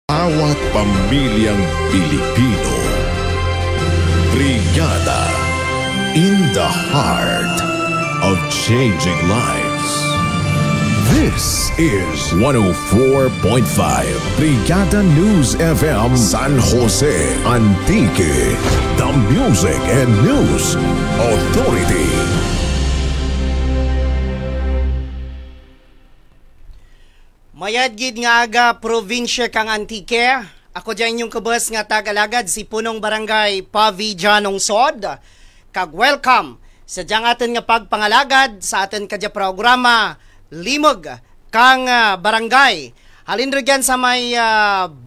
Bawat pamilyang Pilipino, brigada in the heart of changing lives. This is 104.5 Brigada News FM San Jose, Antique, the Music and News Authority. Mayad gid nga aga probinsya kang Antique. Ako dyan yung kabus nga tagalagad si punong barangay Pavi Janong Sod. Kag welcome sa dyan atin nga pagpangalagad sa atin kadya programa Limog kang barangay. Halin rin sa may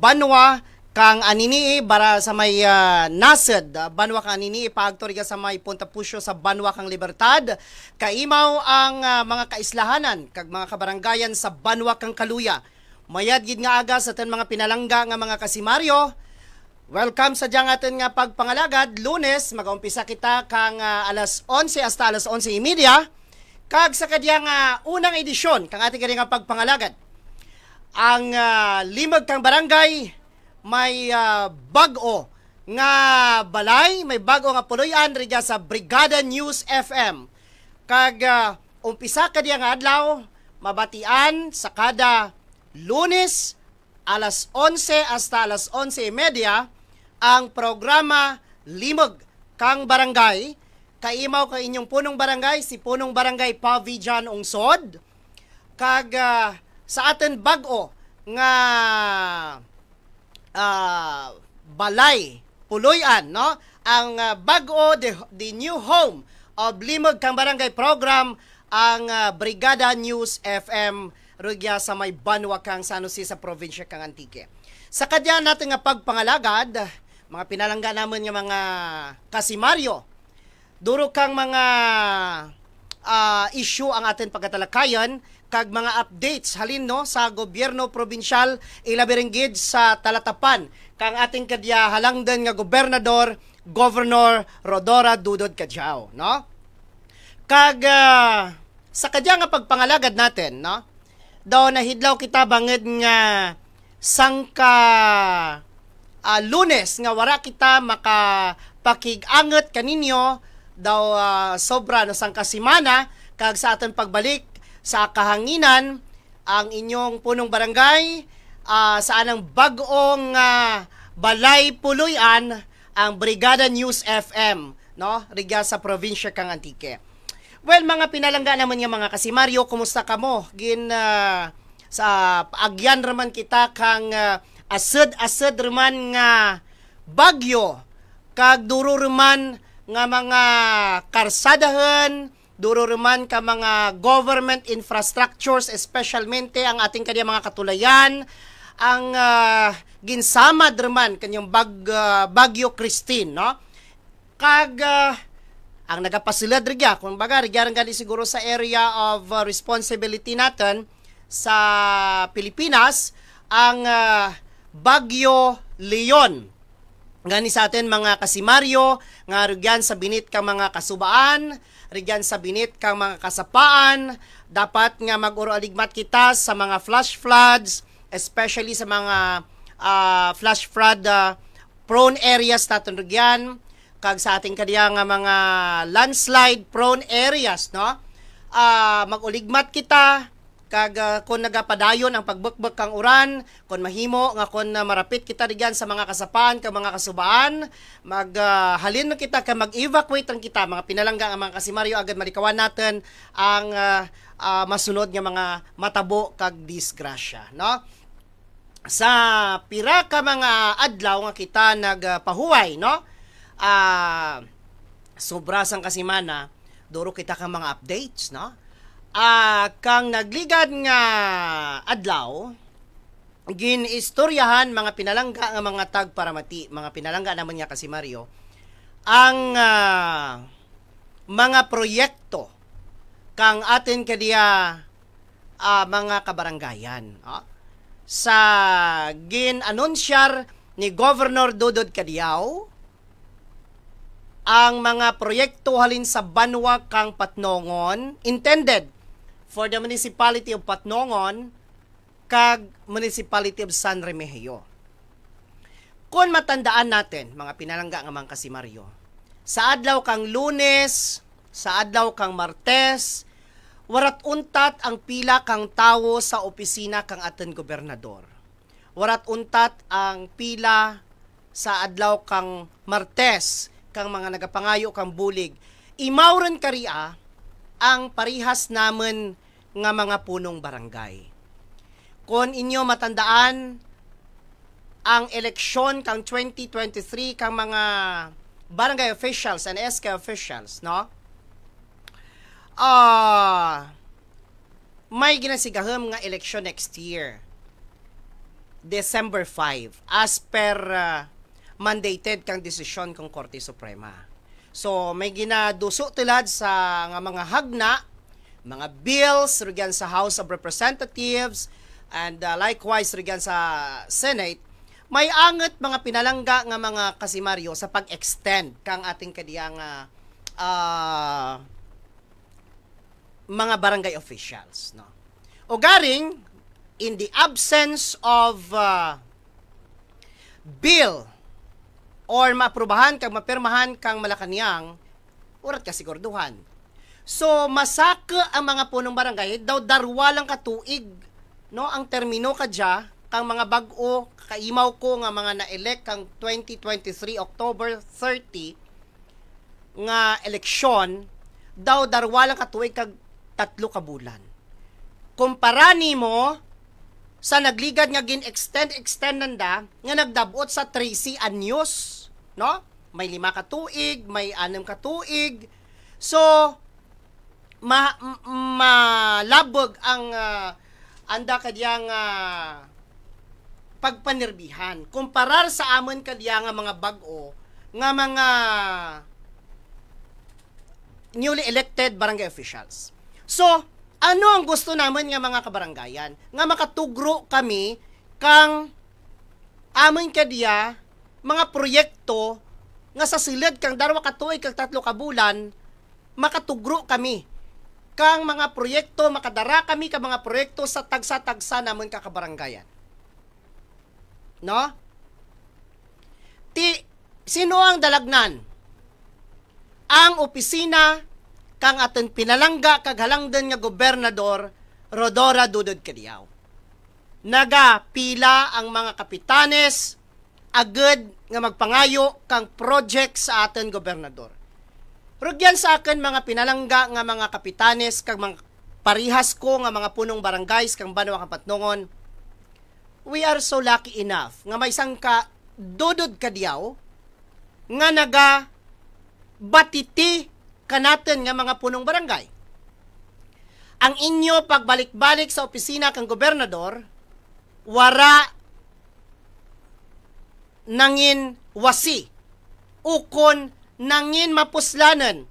Banwa kang Aninii para sa may Nased, Banwa kang Aninii paagtor sa may Punta Pusyo sa Banwa kang Libertad. Kaimaw ang mga kaislahanan kag mga kabarangayan sa Banwa kang Kaluya. Mayad gid nga aga sa atin mga pinalangga nga mga kasimaryo. Welcome sa diyang atin nga pagpangalagad. Lunes, mag-umpisa kita kang alas 11 hasta alas 11:30. Kag sa kadyang unang edisyon kang ating nga pagpangalagad. Ang Limog kang barangay may bag-o nga balay, may bago nga puloy-an rin sa Brigada News FM. Kag umpisa kadyang adlaw, mabatian sa kada Lunes, alas 11 hasta alas 11:30, ang programa Limog kang barangay. Kaimaw ka inyong punong barangay, si punong barangay Pavi Janong Sod. Kag sa atin bag-o nga balay, puloy-an, no? Ang bag-o, the new home of Limog kang barangay program, ang Brigada News FM rugya sa may Banwa kang San Jose sa probinsya kang Antique. Sa kadya natin nga pagpangalagad, mga pinalangga naman nga mga kasimaryo, duro kang mga issue ang atin pagkatalakayan, kag mga updates halin no sa gobyerno probinsyal ilabiringgid sa talatapan kang ating kadya halangdan nga gobernador Governor Rodora Dudod Cadiao, no? Kag sa kadya nga pagpangalagad natin, no? Daw nahidlaw kita banged nga sangka Lunes nga wara kita makapakig-anget kaninyo daw sobra no sangka semana kag sa aton pagbalik sa kahanginan ang inyong punong barangay sa anang bag-ong balay puloy-an ang Brigada News FM, no? Riga sa probinsya kang Antique. Well, mga pinalangga naman nga mga kasimaryo, kumusta ka mo? Sa agyan raman kita kang asad raman nga bagyo kag duro raman nga mga karsadahan, duro raman ka mga government infrastructures, especialmente ang ating kanya mga katulayan, ang ginsamad raman kanyang Bagyo Christine, no? Kag ang nagapasilad rigya, kung baga rigya gali siguro sa area of responsibility natin sa Pilipinas, ang Bagyo Leon. Ngani sa atin mga kasimaryo, nga rigyan sa binit kang mga kasubaan, rigyan sa binit kang mga kasapaan, dapat nga mag-uro-aligmat kita sa mga flash floods, especially sa mga flash flood prone areas natin rigyan, kag sa ating kadiya nga mga landslide prone areas, no? Mag-uligmat kita, kag kung nagapadayon ang pagbukbuk kang uran, kung mahimo nga kung marapit kita rigyan sa mga kasapaan kag mga kasubaan, halin mo kita ka mag-evacuate lang kita mga pinalangga ang mga kasimaryo agad malikawan natin ang masunod nga mga matabo kag disgrasya, no? Sa pira ka mga adlaw nga kita nagpahuway, no? Sobra sang kasimana, duro kita ka mga updates, no? Kang nagligad nga adlaw, ginistoryahan mga pinalangga nga mga tagparamati, mga pinalangga naman nga kasimaryo, ang mga proyekto kang atin kadiya mga kabaranggayan, no? Sa gin-anunsyar ni Governor Dudod Cadiao, ang mga proyekto halin sa Banwa kang Patnongon intended for the municipality of Patnongon kag municipality of San Remigio. Kung matandaan natin, mga pinalangga nga mga kasimaryo, sa adlaw kang Lunes, sa adlaw kang Martes, warat untat ang pila kang tawo sa opisina kang aton gobernador. Warat untat ang pila sa adlaw kang Martes, kang mga nagapangayo kang bulig. Imawren kariya ang parihas naman nga mga punong barangay. Kung inyo matandaan, ang eleksyon kang 2023 kang mga barangay officials and SK officials, no? May ginasigaham nga election next year. December 5 as per mandated kang desisyon kang Korte Suprema. So may ginaduso tulad sa nga mga hagna, mga bills rigyan sa House of Representatives and likewise rigyan sa Senate. May anget mga pinalangga nga mga kasimaryo sa pag-extend kang ating kadiyang mga barangay officials, no. O garing in the absence of bill or maaprubahan kang mapirmahan kang Malacañang, urat ka sigurduhan. So masaka ang mga punong barangay daw darwa lang katuig, no, ang termino kadya kang mga bag-o kaimaw ko nga mga na-elect kang 2023 October 30 nga eleksyon daw darwa lang katuig kag 3 ka bulan. Kumpara nimo sa nagligad nga gin-extend nanda nga nagdabot sa 13 anyos, no? May 5 ka tuig, may 6 ka tuig. So malabog ang anda kadiyang pagpanirbihan kumparar sa amon kadya nga mga bag-o nga mga newly elected barangay officials. So, ano ang gusto naman nga mga kabaranggayan? Nga makatugro kami kang amon kadya mga proyekto nga sa silid kang 2 ka tuig kag 3 ka bulan makatugro kami kang mga proyekto, makadara kami ka mga proyekto sa tagsa-tagsa namon ka kabaranggayan. No? Sino ang dalagnan? Ang opisina kang aton pinalangga kag halangden nga gobernador Rodora Dudod Cadiao. Nagapila ang mga kapitanes agad nga magpangayo kang project sa aton gobernador. Rugyan sa akin mga pinalangga nga mga kapitanes kag mga parihas ko nga mga punong barangays kang Banwa kang Patnongon. We are so lucky enough nga may isang ka Dudod Cadiao nga naga batiti kanaten nga mga punong barangay. Ang inyo pagbalik-balik sa opisina kang gobernador, wara nangin wasi, ukon nangin mapuslanan,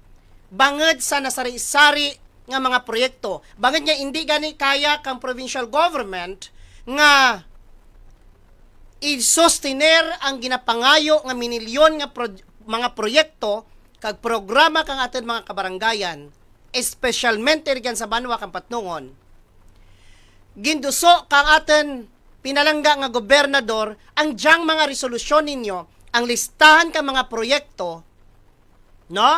banged sa nasari-sari nga mga proyekto. Banged nga hindi gani kaya kang provincial government nga i-sostiner ang ginapangayo nga minilyon nga mga proyekto kag programa kang aton mga kabaranggayan, espesyalmente riyan sa Banwa kang Patnongon. Ginduso kang aton pinalangga nga gobernador ang diyang mga resolusyon ninyo, ang listahan kang mga proyekto, no?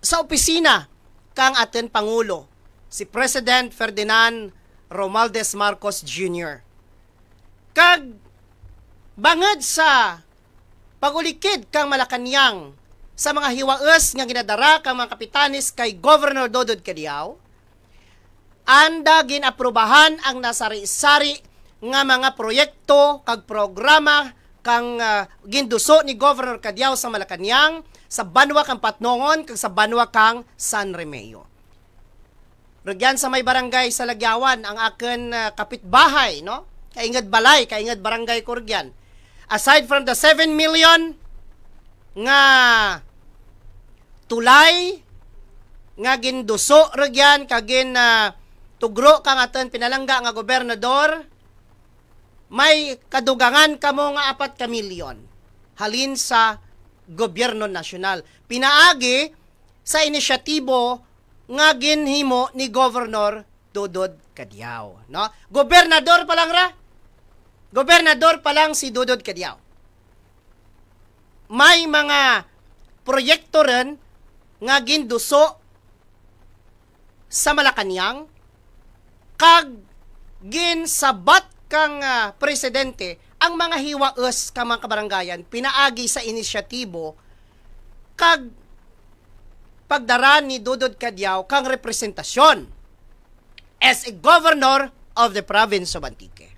Sa opisina kang aton Pangulo, si President Ferdinand Romualdez Marcos Jr. Kag banged sa pagulikid kang Malacañang sa mga hiwaes nga ginadara kang mga kapitanis kay Governor Dodod Cadiao, anda ginaprubahan ang nasari-sari nga mga proyekto kag programa kang ginduso ni Governor Cadiao sa Malacañang, sa Banwa kang Patnongon kag sa Banwa kang San Remeo. Rugyan sa may barangay sa Lagyawan ang akin kapitbahay, no? Kaingad balay, kaingad barangay Kurgyan. Aside from the 7 million nga tulay nga ginduso rugyan kagin tugro kang aton pinalangga nga gobernador, may kadugangan kamo nga 4 ka milyon halin sa gobyerno nasyonal. Pinaagi sa inisyatibo nga ginhimo ni Governor Dodod Cadiao, no? Gobernador pa lang ra, gobernador pa lang si Dudod Kadiao. May mga proyekto rin nga ginduso sa Malacañang kag ginsabat kang presidente ang mga hiwaes ka mga kabaranggayan pinaagi sa inisyatibo kag pagdara ni Dudod Kadiao kang representasyon as a governor of the province of Antique.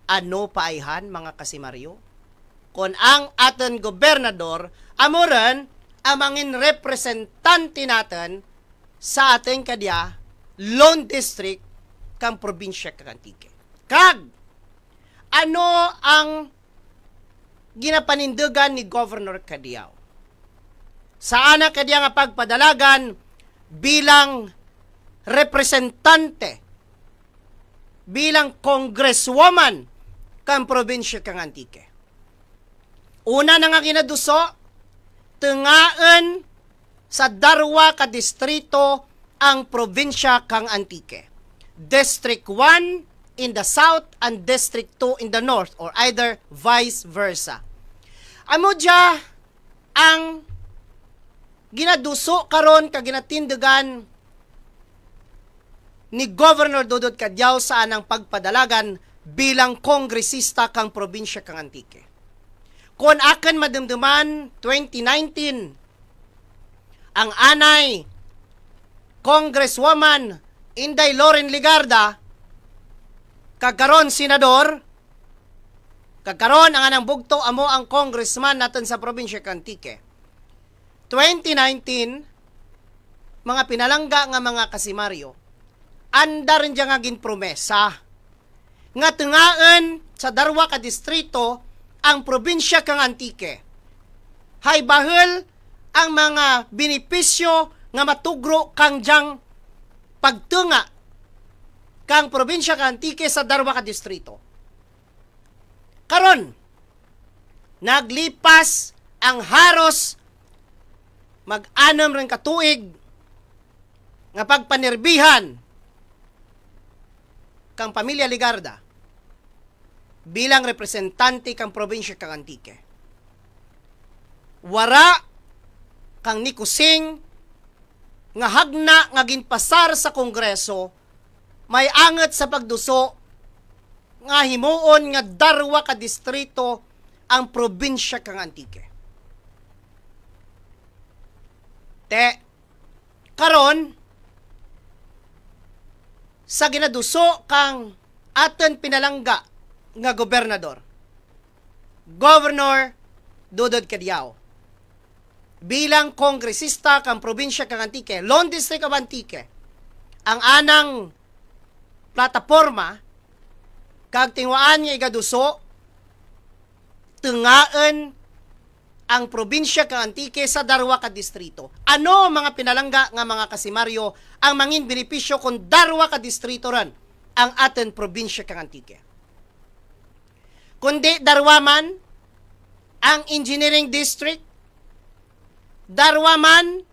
Ano paayhan mga kasimaryo? Kung ang aton gobernador amuran ang mangin representante natin sa ating kadya Lone District kang probinsya kang Antique. Kag ano ang ginapanindugan ni Governor Kadiao? Saan na kadya nga pagpadalagan bilang representante, bilang congresswoman kang probinsya kang Antique. Una na nga ginaduso, tengaan sa darwa ka distrito ang probinsya kang Antique. District 1 in the south and District 2 in the north or either vice versa. Amo dya ang ginaduso karon ka ginatindigan ni Governor Dudod Kadiao sa anang pagpadalagan bilang kongresista kang probinsya kang Antique. Kung akan madumduman 2019 ang anay Congresswoman Inday Loren Ligarda kagkaron senador, kagkaron ang anang bugto amo ang congressman natin sa probinsya kang Antique. 2019 mga pinalangga nga mga kasimaryo andar rin nga ginpromesa nga tengaan sa darwa ka distrito ang probinsya kang Antique. Hay bahel ang mga benepisyo nga matugro kang jang pagtunga kang probinsya kang Antique sa darwa ka distrito. Karon naglipas ang haros mag-anom rin katuig nga pagpanirbihan kang pamilya Ligarda bilang representante kang probinsya kang Antique. Wara kang nikusing nga hagna nga ginpasar sa Kongreso may anget sa pagduso nga himuon nga darwa ka distrito ang probinsya kang Antique. Karon sa ginaduso kang aton pinalangga nga gobernador, Governor Dudod Kadiao, bilang kongresista kang probinsya kang Antique, Lone District of Antique, ang anang plataporma kag tingwaan nga igaduso tengaan ang probinsya kang Antique sa darwa ka distrito. Ano mga pinalangga nga mga kasimaryo ang mangin benepisyo kung darwa ka distrito ran ang aten probinsya kang Antique? Kundi darwa man ang engineering district, darwa man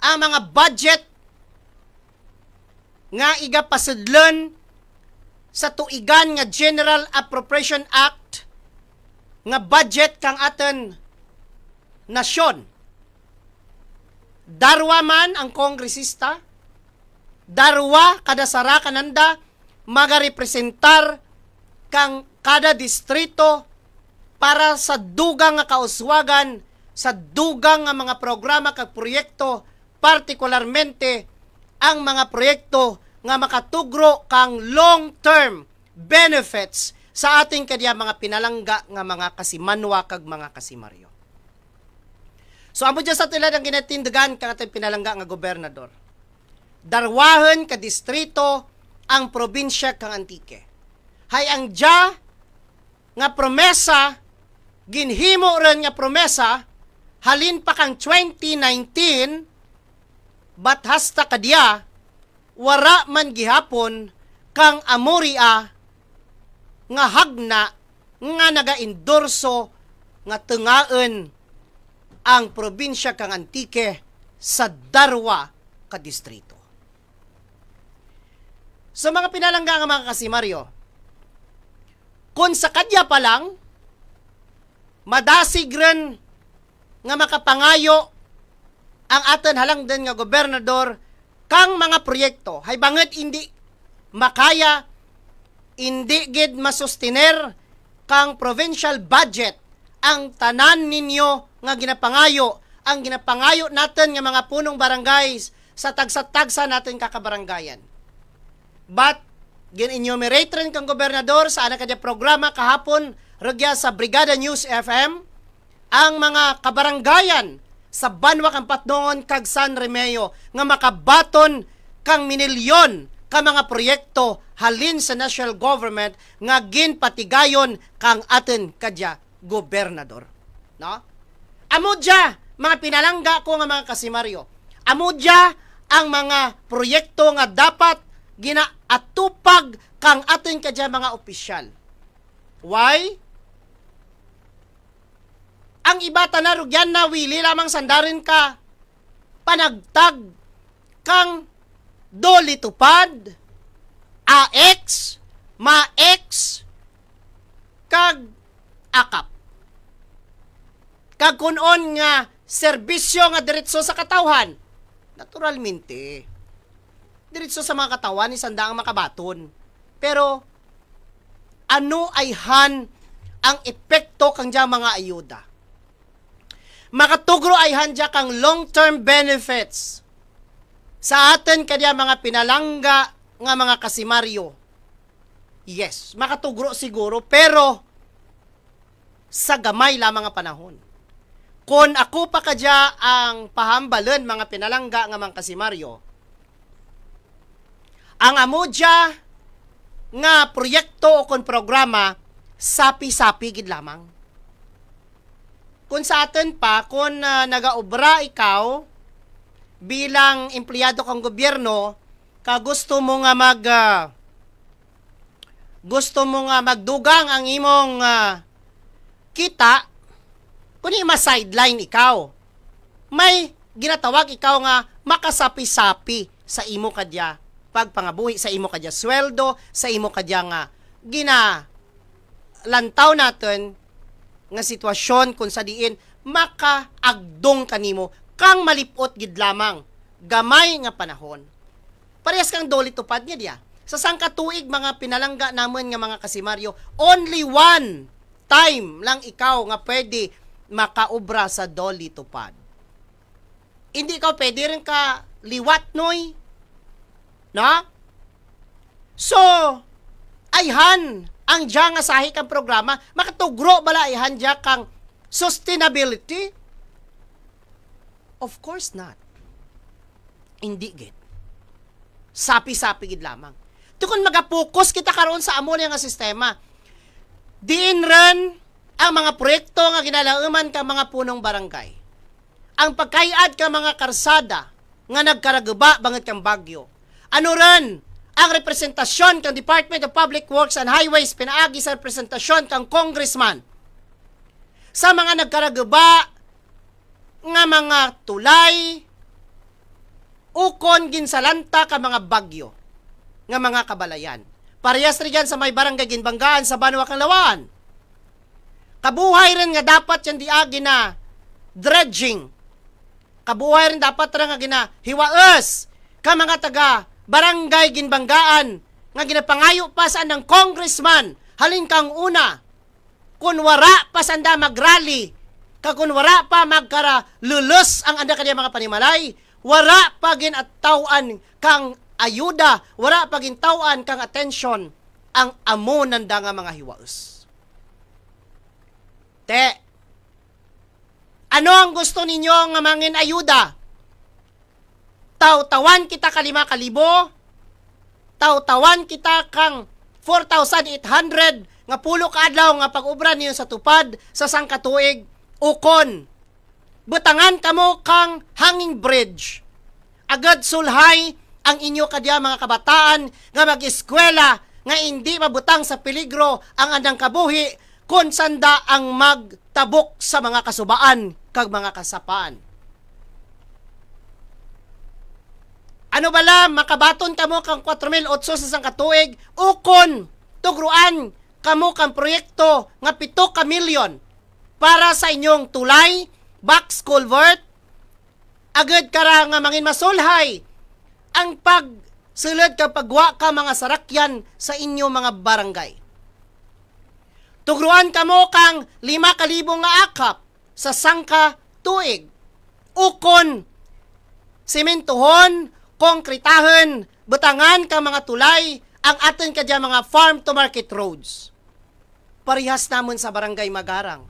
ang mga budget nga igapasidlon sa tuigan nga General Appropriation Act nga budget kang aten nasyon. Darwa man ang kongresista, darwa kada sara kananda magarepresentar kang kada distrito para sa dugang nga kauswagan, sa dugang nga mga programa kag proyekto, partikularmente ang mga proyekto nga makatugro kang long-term benefits sa ating kadya mga pinalangga nga mga kasimanwa kag mga kasimaryo. So amo dyan sa tilad ang ginatindagan kang ating pinalangga nga gobernador. Darwahan ka distrito ang probinsya kang Antique. Hay ang dya nga promesa, ginhimo rin nga promesa, halin pa kang 2019, bat hasta kadya, wara man gihapon kang amuria nga hagna nga naga-endorso nga tengaan ang probinsya kang Antique sa darwa ka distrito. Sa mga pinalangga nga mga kasimaryo, Kung sa kadya pa lang, madasig rin nga makapangayo ang aton halangdan nga gobernador kang mga proyekto. Hay banget hindi makaya, hindi gid masustiner kang provincial budget ang tanan ninyo nga ginapangayo, ang ginapangayo natin nga mga punong barangays sa tagsa-tagsa natin kakabarangayan. But, gin-enumerate rin kang gobernador sa anak kadya programa kahapon ragya sa Brigada News FM ang mga kabarangayan sa Banwa kang Patnongon kag San Remeo nga makabaton kang minilyon ka mga proyekto halin sa national government nga ginpatigayon kang atin kadya gobernador. No? Amudya mga pinalangga ko nga mga kasimaryo. Amudya ang mga proyekto nga dapat ginaatupag kang atin kadya mga opisyal. Why? Ang iba tanarugyan na wili lamang sandarin ka panagtag kang doli tupad, AX, MAX, kag akap. Kag kunon nga serbisyo nga diretso sa katawhan. Naturalmente, diretso sa mga katawan ni sandaang makabaton. Pero ano ay ang epekto kang dyan mga ayuda? Makatugro ay handya kang long-term benefits sa atin kadya mga pinalangga nga mga kasimaryo. Yes, makatugro siguro, pero sa gamay lamang nga panahon. Kung ako pa kadya ang pahambalon mga pinalangga nga mga kasimaryo, ang amudya nga proyekto o kon programa, sapi-sapi gid lamang. Kung sa atin pa, kung nagaobra ikaw bilang empleyado kang gobyerno, gusto mo nga magdugang ang imong kita, kung ma-sideline ikaw, may ginatawag ikaw nga makasapi-sapi sa imo kadya pagpangabuhi, sa imo kadya sweldo, sa imo kadya nga lantaw natin nga sitwasyon kung sa diin makaagdong kanimo kang malipot gid lamang gamay nga panahon. Parehas kang doli tupad niya diya. Sa sangkatuig mga pinalangga namon nga mga kasimaryo, only one time lang ikaw nga pwede makaobra sa doli tupad. Hindi ikaw pwede rin ka liwat noy. No? So, ayhan ang diya nga sahi kang programa, makatugro bala ayhan diya kang sustainability? Of course not. Hindi gid. Sapi-sapi gid lamang. Tukon magapokus kita karon sa amo nga sistema. Diin ren ang mga proyekto nga ginalauman ka mga punong barangay. Ang pagkayad ka mga karsada nga nagkaraguba banget kang Bagyo. Ano ren ang representasyon kang Department of Public Works and Highways pinaagi sa representasyon kang congressman sa mga nagkaraguba nga mga tulay ukon ginsalanta ka mga bagyo nga mga kabalayan. Parehas rin sa may barangay ginbanggaan sa Banwa kang Lawaan. Kabuhay rin nga dapat yan diagi na dredging. Kabuhay rin dapat rin nga ginahiwaes ka mga taga barangay ginbanggaan nga ginapangayo pa saan ng congressman halin kang una kun wara pa sanda magrally kun wara pa magkara lulus ang anda kanya mga panimalay, wara pa ginattawan kang ayuda, wara pa gintawan kang atensyon ang amo nanda nga mga hiwaes. Ano ang gusto ninyo nga mangin ayuda? Tawtawan kita ka 5,000, tawtawan kita kang 4,800 nga pulo ka adlaw nga pag-ubra niyo sa tupad sa sangkatuig ukon. Butangan kamo kang hanging bridge. Agad sulhay ang inyo kadya mga kabataan nga mag-eskwela nga hindi mabutang sa peligro ang andang kabuhi kun sanda ang magtabok sa mga kasubaan kag mga kasapaan. Ano bala, makabaton ka mo kang 4,800 sa isang katuig, ukon, tugruan, kamo kang proyekto nga 7 ka milyon para sa inyong tulay, box culvert, agad kara nga mangin masulhay ang pagsulod ka pagwa ka mga sarakyan sa inyo mga barangay. Tugruan kamo kang 5,000 nga akap sa sangka tuig. Ukon, sementohon, konkretahan, butangan ka mga tulay, ang aton kadya mga farm to market roads. Parihas namon sa barangay Magarang.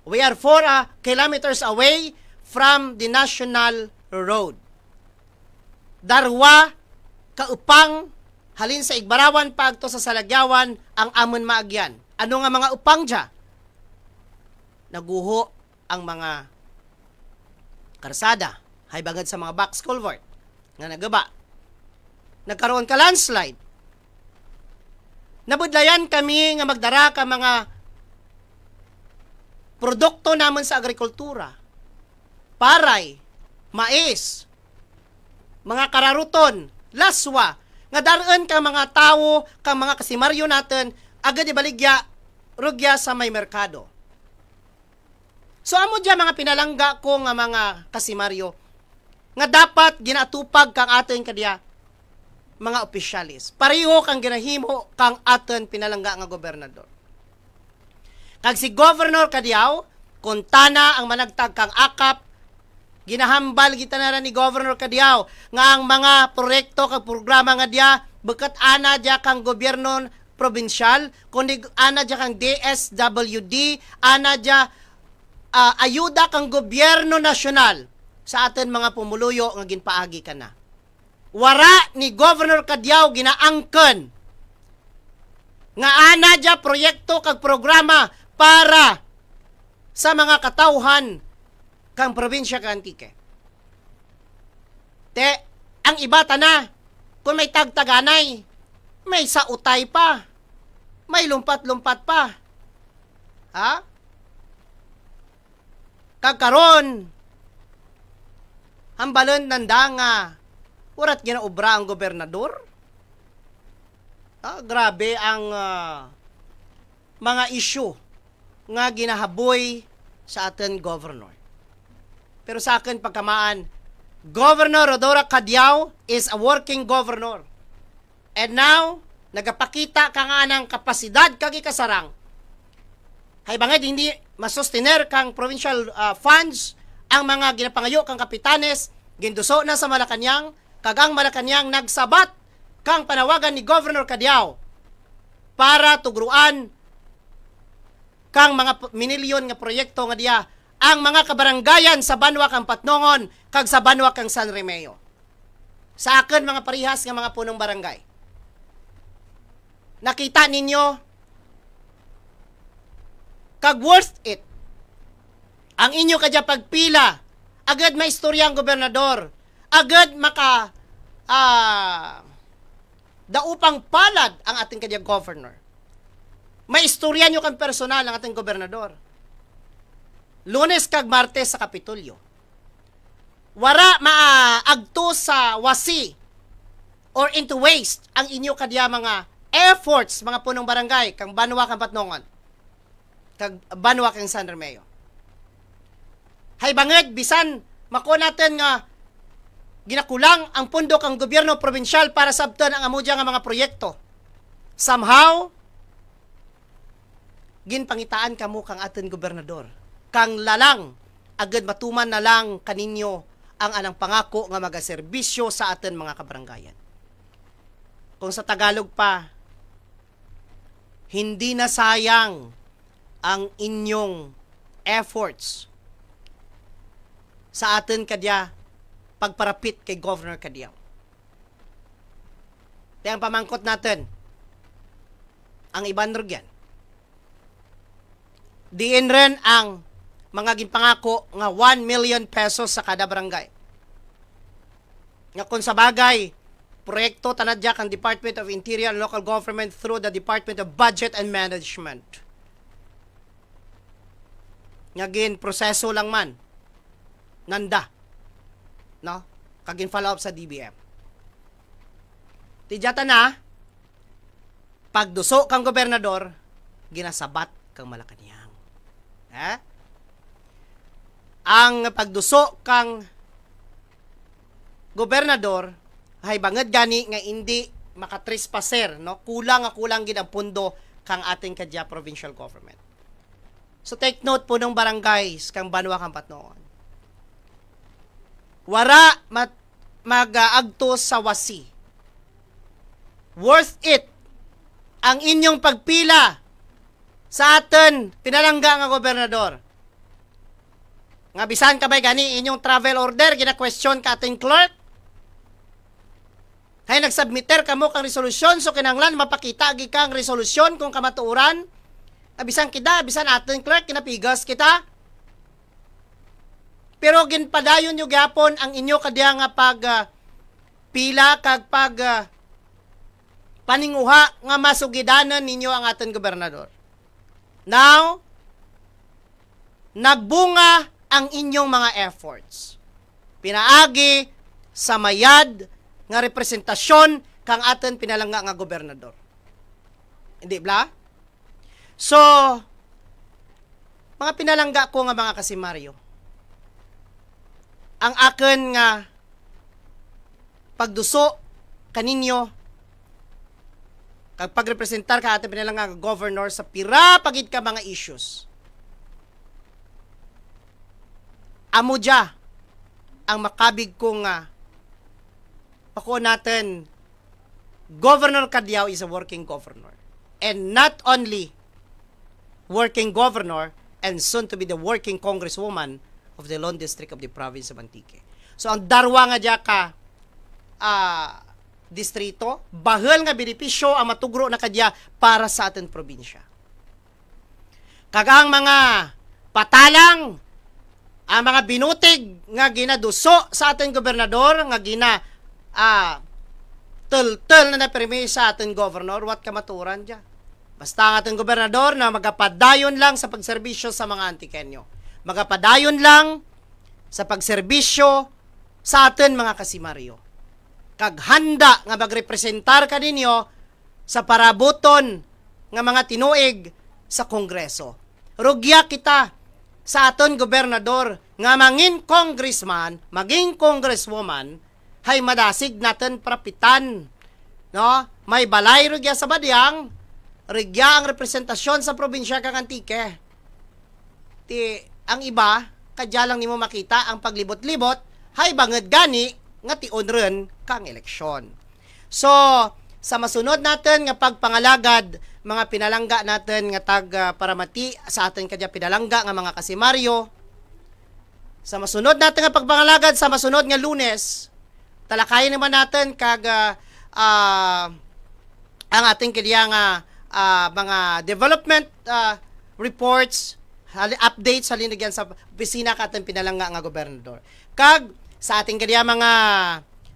We are 4 kilometers away from the national road. Darwa, kaupang, halin sa Igbarawan pagto sa Salagyawan, ang amon maagyan. Ano nga mga upang dya? Naguho ang mga karsada, haybagad sa mga box culvert, nga nagaba. Nagkaroon ka landslide. Nabudlayan kami nga magdara ka mga produkto naman sa agrikultura. Paray, mais, mga kararuton, laswa, nga daraan ka mga tao, ka mga kasimaryo natin, agad ibaligya, rugya sa may merkado. So amo dyan mga pinalangga ko nga mga kasimaryo, nga dapat ginatupag kang atin kadiya, mga opisyalis. Pareho kang ginahimo kang aton pinalangga nga gobernador. Kag si Governor Kadiao, kuntana ang managtag kang akap, ginahambal kita na rin ni Governor Kadiao nga ang mga proyekto kag programa nga diya, bekat ana diya kang gobyerno probinsyal, kundi ana diya kang DSWD, ana diya ayuda kang gobyerno nasyonal sa aton mga pumuluyo nga ginpaagi ka na. Wara ni Governor Kadiao ginaangken nga ana dya proyekto kag programa para sa mga katawhan kang probinsya kang Antique. Te, ang iba na, kung may tagtaganay, may sautay pa, may lumpat-lumpat pa. Ha? Kagkaron, hambalon nanda nga, urat ginaobra ang gobernador. Grabe ang mga issue nga ginahaboy sa atin governor. Pero sa akin pagkamaan, Governor Rodora Kadiao is a working governor. And now, nagapakita ka nga ng kapasidad kag ikasarang. Hay bangad hindi masustiner kang provincial funds ang mga ginapangayo kang kapitanes, ginduso na sa Malacañang, kagang Malacañang nagsabat kang panawagan ni Governor Kadiao para tugruan kang mga minilyon nga proyekto nga diya ang mga kabaranggayan sa Banwa kang Patnongon kag sa Banwa kang San Remeo. Sa akin mga parihas nga mga punong barangay. Nakita ninyo kag worth it ang inyo kadya pagpila, agad may istorya ang gobernador, agad maka daupang palad ang ating kadya governor. May istorya nyo kang personal ang ating gobernador. Lunes kag Martes sa Kapitolyo. Wara maagto sa wasi or into waste ang inyo kadya mga efforts, mga punong barangay, kang Banwa kang Patnongon, kag Banwa kang San Remeo. Hay banged, bisan mako natin nga ginakulang ang pundo kang gobyerno probinsyal para sabtan ang amudya nga mga proyekto. Somehow, ginpangitaan kamo kang atin gobernador. Kang lalang, agad matuman na lang kaninyo ang anang pangako nga magaserbisyo sa atin mga kabaranggayan. Kung sa Tagalog pa, hindi na sayang ang inyong efforts sa atin kadya pagparapit kay Governor Kadiao. Kaya ang pamangkot natin, ang iban rugyan, diin rin ang mga ginpangako nga 1 million pesos sa kada barangay. Nga kung sa bagay, proyekto tanadyak ang Department of Interior and Local Government through the Department of Budget and Management. Nga gin proseso lang man, nanda, no? Kagin follow up sa DBM. Tijata na, pagduso kang gobernador, ginasabat kang Malacañang. Ang pagduso kang gobernador hay banged gani nga hindi makatrespaser, no? Kulang gid ang pundo kang ating kadya provincial government. So take note po ng barangays kang Banwa kang Patnoon. Wara mag-agto sa wasi. Worth it ang inyong pagpila sa atin pinalangga nga gobernador. Nga bisan ka bay gani inyong travel order gina-question ka ating clerk. Hay nagsubmiter kamo kang resolusyon so kinahanglan mapakita agi kang resolusyon kung kamatuoran. Bisan bisan ating clerk kinapigas kita. Pero ginpadayon nyo gyapon ang inyo kadya nga pila kag paninguha nga masugidanan ninyo ang ating gobernador. Now, nagbunga ang inyong mga efforts. Pinaagi sa mayad nga representasyon kang atin pinalangga nga gobernador. Hindi bla? So, mga pinalangga ko nga mga kasimaryo, ang akin nga pagduso kaninyo kag pagrepresentar ka atin pinalangga nga governor sa pira pagid ka mga issues. Amo dya ang makabig kong ako natin, Governor Cadiao is a working governor. And not only working governor and soon to be the working congresswoman of the Lone District of the province of Antique. So ang darwa nga dya ka distrito, bahal nga benepisyo ang matugro na kadya para sa ating probinsya. Kagang mga patalang, ang mga binutig nga ginaduso sa ating gobernador, nga tul-tul na napermi sa ating governor, what kamaturan dyan? Basta ang ating gobernador na magapadayon lang sa pagserbisyo sa mga Antikenyo. Magapadayon lang sa pagserbisyo sa atin mga kasimaryo. Kaghanda nga magrepresentar ka ninyo sa parabuton nga mga tinuig sa Kongreso. Rugya kita sa aton gobernador nga mangin congressman, maging congresswoman, hay madasig natin prapitan. No? May balay rugya sa Badyang, rugya ang representasyon sa probinsya kang Antique. Ang iba, kadya lang nimo makita ang paglibot-libot, hay banged gani nga tion kang eleksyon. So, sa masunod natin nga pagpangalagad, mga pinalangga natin nga paramati sa atin kadya pinalangga nga mga kasimaryo, sa masunod natin nga pagpangalagad, sa masunod nga Lunes, talakayin naman natin kag ang ating kadya nga mga development reports, updates halin again sa opisina ka ating pinalangga nga gobernador. Kag sa ating kadya mga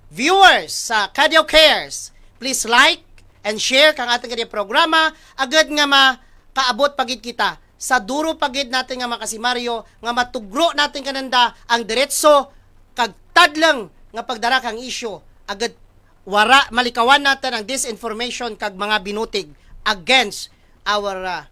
viewers sa Cadiao Cares, please like and share kang ating kadya programa agad nga makaabot pagid kita sa duro pagid natin nga makasimaryo nga matugro natin kananda ang diretso kag tadlang nga pagdara kang isyu agad wara malikawan natin ang disinformation kag mga binutig against our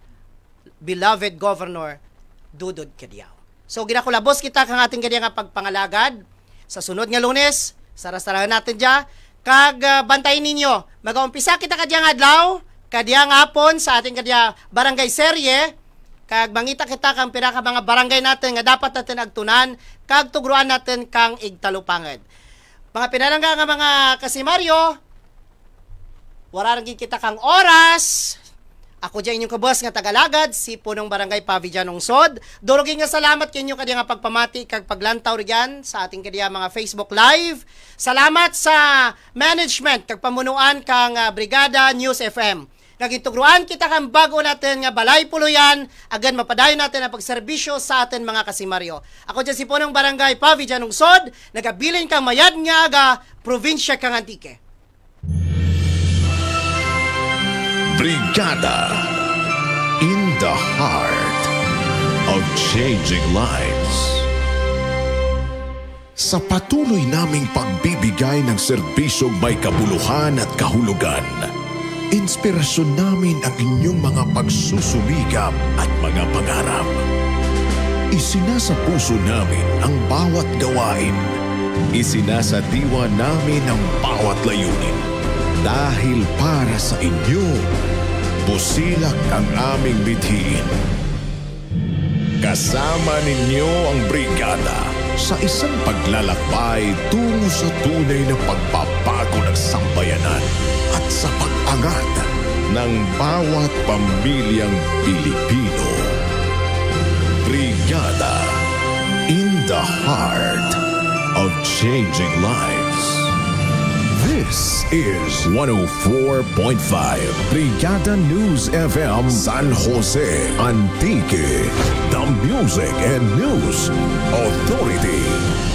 beloved Governor Dudut Cadiao. So ginakulabos kita kang ating kadya nga pagpangalagad sa sunod nga Lunes, sarasarahan natin dya, kag bantayin ninyo, mag-umpisa kita kadya nga adlaw, kadya nga hapon sa ating kadya barangay serye, kag mangita kita kang pira ka mga barangay natin nga dapat natin agtunan, kag tugruan natin kang igtalupangad. Mga pinalangga nga mga kasimaryo, wala rin kita kang oras. Ako dyan inyong kabos nga tagalagad, si Punong Barangay Pavijan Ungsod. Durugin nga salamat kinyo kadya nga pagpamati kag paglantaw riyan sa ating kadya mga Facebook Live. Salamat sa management kag pamunuan kang Brigada News FM. Nagitugruan kita kang bago natin nga balay puluyan, agan mapadayon natin ang pagserbisyo sa atin mga kasimaryo. Ako dyan si Punong Barangay Pavijan Ungsod, nagabilin kang mayad nga aga, probinsya kang Antique. Brigada in the heart of changing lives. Sa patuloy naming pagbibigay ng serbisyong may kabuluhan at kahulugan, Inspirasyon namin ang inyong mga pagsusumikap at mga pangarap. Isinasa puso namin ang bawat gawain. Isinasa diwa namin ang bawat layunin. Dahil para sa inyo, busilak ang aming bithiin. Kasama ninyo ang brigada sa isang paglalakbay tungo sa tunay na pagbabago ng sambayanan at sa pag-angat ng bawat pamilyang Pilipino. Brigada, in the heart of changing lives. This is 104.5 Brigada News FM San Jose, Antique, the Music and News Authority.